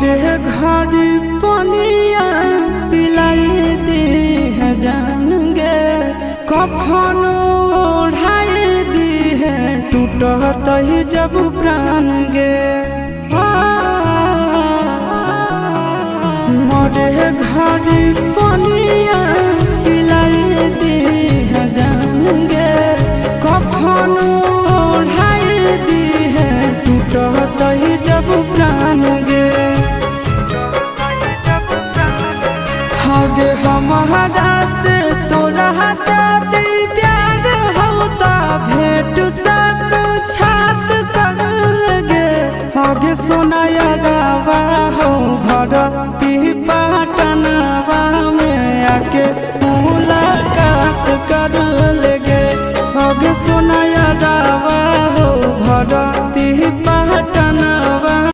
मोरे घर पनिया पिलाई दी है जान गे, कफन ओढ़ाई दी है टूटत ही जब प्राण गे। मोरे घर पनिया पिलाई दी है जान गे, कफन ओढ़ाई दी है टूटत ही जब प्राण गे। हगे हमारा से तोरा जाती प्यार होता भेंट साक्षात कर लगे। हगे सोनाया रावा हो भरती पाटनवा में आके मुलाकात कर लगे। हगे सोनाया रावा हो भरती